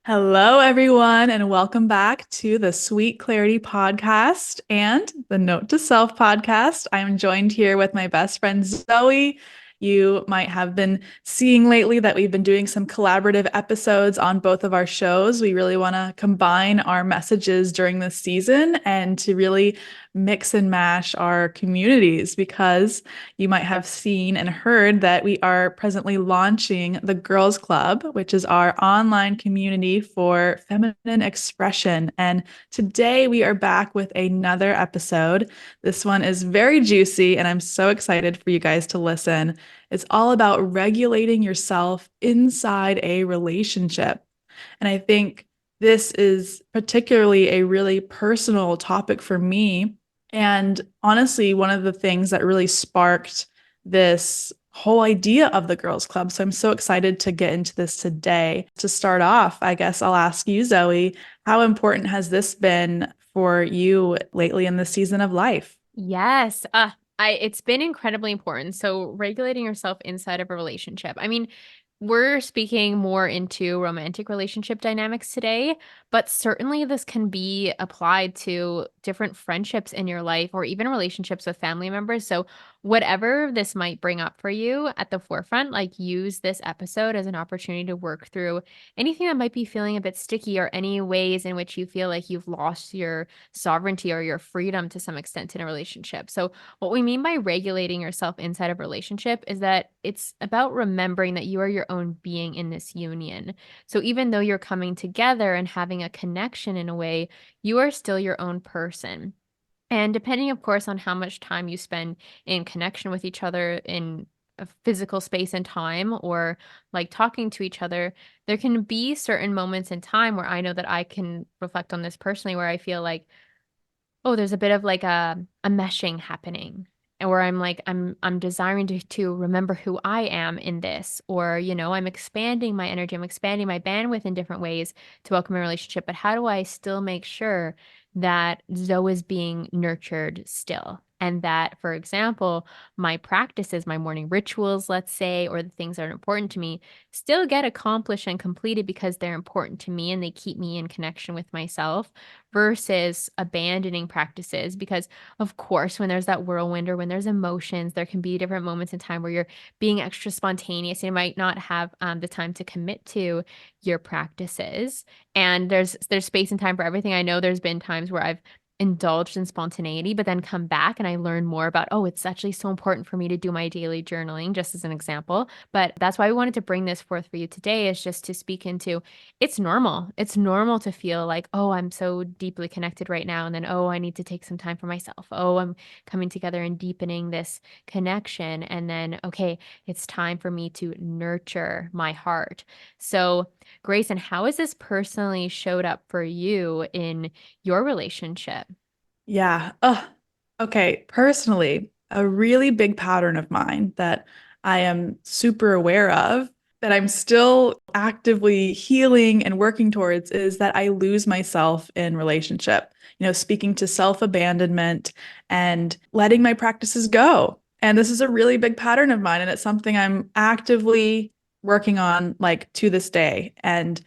Hello, everyone, and welcome back to the Sweet Clarity podcast and the Note to Self podcast. I'm joined here with my best friend, Zoe. You might have been seeing lately that we've been doing some collaborative episodes on both of our shows. We really want to combine our messages during this season and to really mix and mash our communities because you might have seen and heard that we are presently launching the Girls Club, which is our online community for feminine expression. And today we are back with another episode. This one is very juicy, and I'm so excited for you guys to listen. It's all about regulating yourself inside a relationship. And I think this is particularly a really personal topic for me. And honestly, one of the things that really sparked this whole idea of the Girls Club. So I'm so excited to get into this today. To start off, I guess I'll ask you, Zoe, how important has this been for you lately in this season of life? Yes. It's been incredibly important. So regulating yourself inside of a relationship. I mean, we're speaking more into romantic relationship dynamics today, but certainly this can be applied to different friendships in your life or even relationships with family members. So whatever this might bring up for you at the forefront, like use this episode as an opportunity to work through anything that might be feeling a bit sticky or any ways in which you feel like you've lost your sovereignty or your freedom to some extent in a relationship. So, what we mean by regulating yourself inside of a relationship is that it's about remembering that you are your own being in this union. So, even though you're coming together and having a connection in a way, you are still your own person. And depending, of course, on how much time you spend in connection with each other in a physical space and time or like talking to each other, there can be certain moments in time where I know that I can reflect on this personally where I feel like, oh, there's a bit of like a meshing happening. And where I'm like, I'm desiring to remember who I am in this, or I'm expanding my energy, I'm expanding my bandwidth in different ways to welcome a relationship. But how do I still make sure that Zoe is being nurtured still? And that, for example, my practices, my morning rituals, let's say, or the things that are important to me, still get accomplished and completed because they're important to me and they keep me in connection with myself versus abandoning practices. Because, of course, when there's that whirlwind or when there's emotions, there can be different moments in time where you're being extra spontaneous. You might not have the time to commit to your practices. And there's space and time for everything. I know there's been times where I've indulged in spontaneity, but then come back and I learn more about, oh, it's actually so important for me to do my daily journaling, just as an example. But that's why we wanted to bring this forth for you today, is just to speak into it's normal. It's normal to feel like, oh, I'm so deeply connected right now. And then, oh, I need to take some time for myself. Oh, I'm coming together and deepening this connection. And then, okay, it's time for me to nurture my heart. So, Grayson, how has this personally showed up for you in your relationship? Yeah. Oh, okay. Personally, a really big pattern of mine that I am super aware of, that I'm still actively healing and working towards, is that I lose myself in relationship. Speaking to self-abandonment and letting my practices go. And this is a really big pattern of mine, and it's something I'm actively working on, like, to this day. And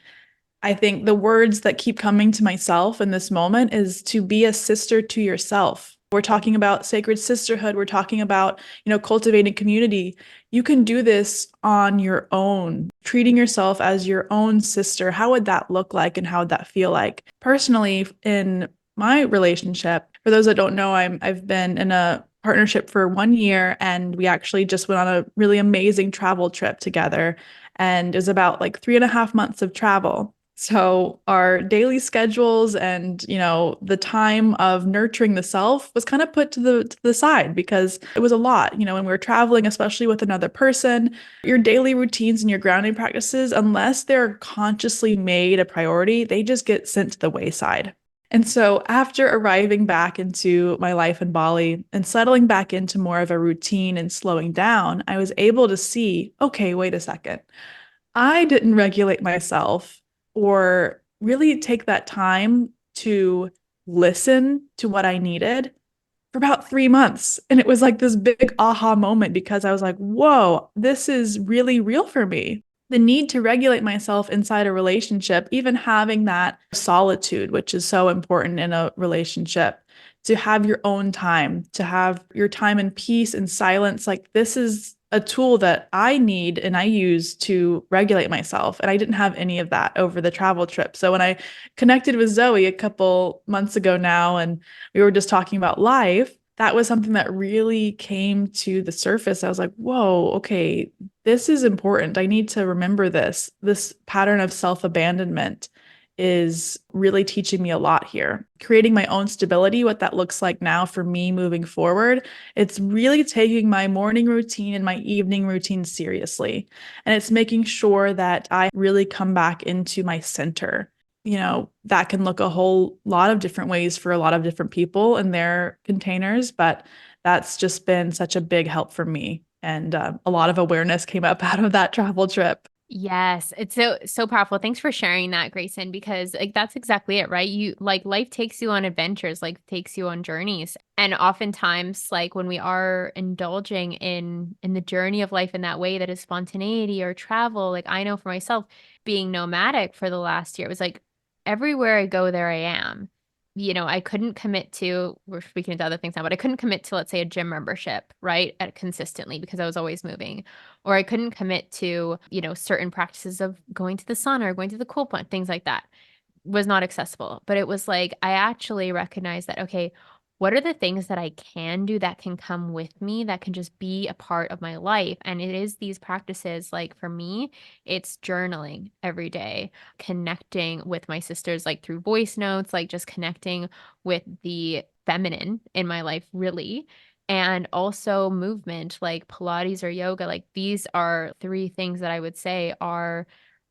I think the words that keep coming to myself in this moment is to be a sister to yourself. We're talking about sacred sisterhood. We're talking about, cultivating community. You can do this on your own, treating yourself as your own sister. How would that look like and how would that feel like? Personally, in my relationship, for those that don't know, I've been in a partnership for 1 year, and we actually just went on a really amazing travel trip together. And it was about like 3.5 months of travel. So our daily schedules and, the time of nurturing the self was kind of put to the side because it was a lot. When we were traveling, especially with another person, your daily routines and your grounding practices, unless they're consciously made a priority, they just get sent to the wayside. And so after arriving back into my life in Bali and settling back into more of a routine and slowing down, I was able to see, okay, wait a second. I didn't regulate myself or really take that time to listen to what I needed for about 3 months. And it was like this big aha moment because I was like, whoa, this is really real for me. the need to regulate myself inside a relationship, even having that solitude, which is so important in a relationship, to have your own time, to have your time in peace and silence. Like, this is a tool that I need and I use to regulate myself. And I didn't have any of that over the travel trip. So when I connected with Zoe a couple months ago now, and we were just talking about life, that was something that really came to the surface. I was like, whoa, okay, this is important. I need to remember this. This pattern of self-abandonment is really teaching me a lot here. Creating my own stability, what that looks like now for me moving forward, it's really taking my morning routine and my evening routine seriously. And it's making sure that I really come back into my center. That can look a whole lot of different ways for a lot of different people in their containers, but that's just been such a big help for me. And a lot of awareness came up out of that travel trip. Yes, it's so powerful. Thanks for sharing that, Grayson, because like that's exactly it, right? You like life takes you on adventures, like takes you on journeys. And oftentimes like when we are indulging in the journey of life in that way that is spontaneity or travel, like I know for myself being nomadic for the last year, it was like everywhere I go there I am. I couldn't commit to, we're speaking to other things now, but I couldn't commit to, let's say, a gym membership, right? Consistently because I was always moving. Or I couldn't commit to, certain practices of going to the sauna or going to the cool plunge, things like that was not accessible. But it was like, I actually recognized that, okay, what are the things that I can do that can come with me, that can just be a part of my life? And it is these practices, like for me, it's journaling every day, connecting with my sisters, like through voice notes, like just connecting with the feminine in my life, really. And also movement, like Pilates or yoga. Like these are three things that I would say are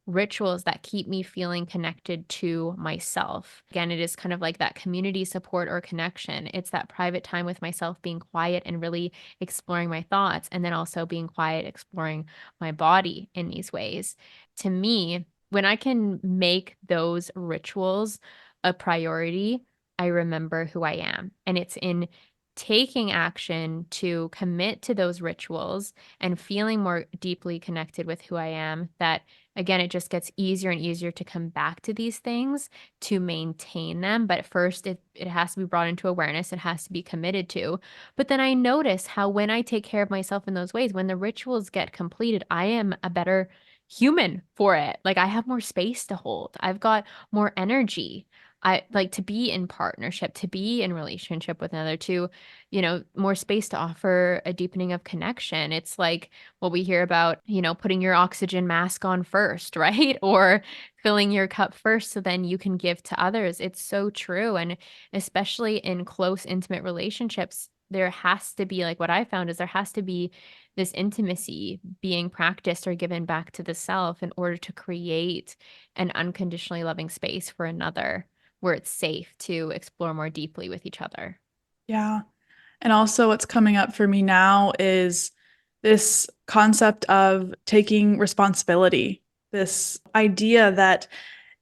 rituals that keep me feeling connected to myself. Again, it is kind of like that community support or connection. It's that private time with myself, being quiet and really exploring my thoughts, and then also being quiet, exploring my body in these ways. To me, when I can make those rituals a priority, I remember who I am. And it's in taking action to commit to those rituals and feeling more deeply connected with who I am that again, it just gets easier and easier to come back to these things to maintain them. But at first, it has to be brought into awareness. It has to be committed to. But then I notice how when I take care of myself in those ways, when the rituals get completed, I am a better human for it. Like I have more space to hold. I've got more energy. I like to be in partnership, to be in relationship with another, to, more space to offer a deepening of connection. It's like what we hear about, putting your oxygen mask on first, right? Or filling your cup first so then you can give to others. It's so true. And especially in close, intimate relationships, there has to be, like what I found is there has to be this intimacy being practiced or given back to the self in order to create an unconditionally loving space for another where it's safe to explore more deeply with each other. Yeah. And also, what's coming up for me now is this concept of taking responsibility, this idea that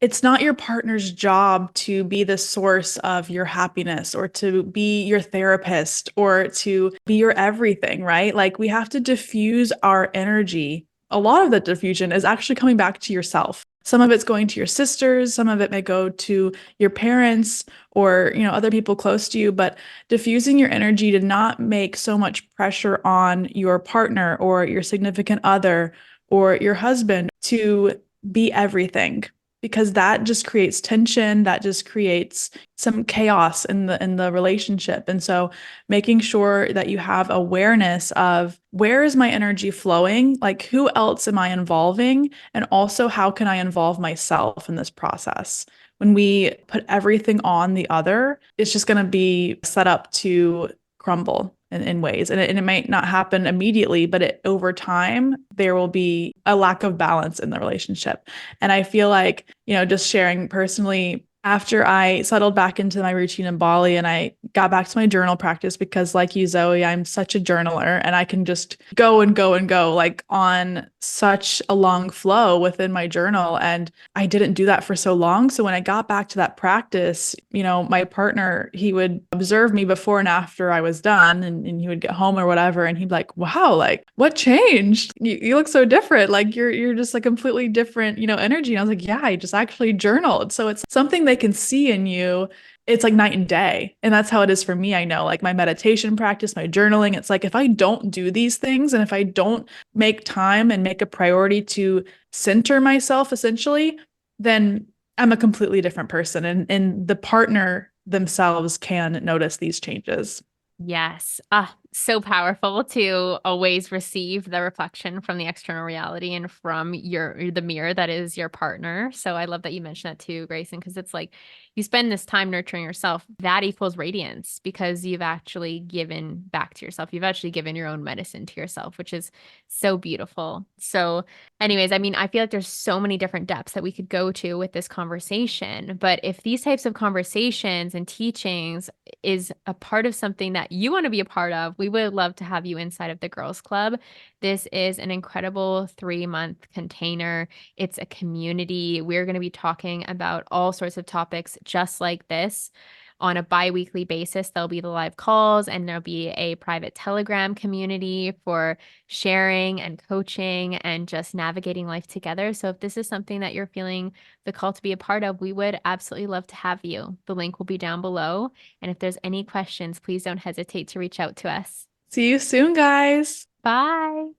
it's not your partner's job to be the source of your happiness or to be your therapist or to be your everything, right? Like, we have to diffuse our energy. A lot of the diffusion is actually coming back to yourself. Some of it's going to your sisters, some of it may go to your parents or, other people close to you, but diffusing your energy to not make so much pressure on your partner or your significant other or your husband to be everything, because that just creates tension, that just creates some chaos in the relationship. And so making sure that you have awareness of where is my energy flowing, like who else am I involving, and also how can I involve myself in this process. When we put everything on the other, it's just going to be set up to crumble in ways. And it might not happen immediately, but over time, there will be a lack of balance in the relationship. And I feel like, just sharing personally, after I settled back into my routine in Bali and I got back to my journal practice because, like you, Zoe, I'm such a journaler and I can just go and go and go like on such a long flow within my journal. And I didn't do that for so long. So when I got back to that practice, my partner, he would observe me before and after I was done and he would get home or whatever. And he'd be like, wow, like what changed? You look so different. Like you're just a completely different, energy. And I was like, yeah, I just actually journaled. So it's something they can see in you. It's like night and day. And that's how it is for me. I know, like my meditation practice, my journaling, it's like if I don't do these things and if I don't make time and make a priority to center myself essentially, then I'm a completely different person. And the partner themselves can notice these changes. Yes. So powerful to always receive the reflection from the external reality and from the mirror that is your partner. So I love that you mentioned that too, Grayson, because it's like you spend this time nurturing yourself. That equals radiance because you've actually given back to yourself. You've actually given your own medicine to yourself, which is so beautiful. So anyways, I mean, I feel like there's so many different depths that we could go to with this conversation. But if these types of conversations and teachings is a part of something that you want to be a part of, we would love to have you inside of the Girls Club. This is an incredible 3-month container. It's a community. We're going to be talking about all sorts of topics just like this. On a bi-weekly basis, there'll be the live calls and there'll be a private Telegram community for sharing and coaching and just navigating life together. So if this is something that you're feeling the call to be a part of, we would absolutely love to have you. The link will be down below. And if there's any questions, please don't hesitate to reach out to us. See you soon, guys. Bye.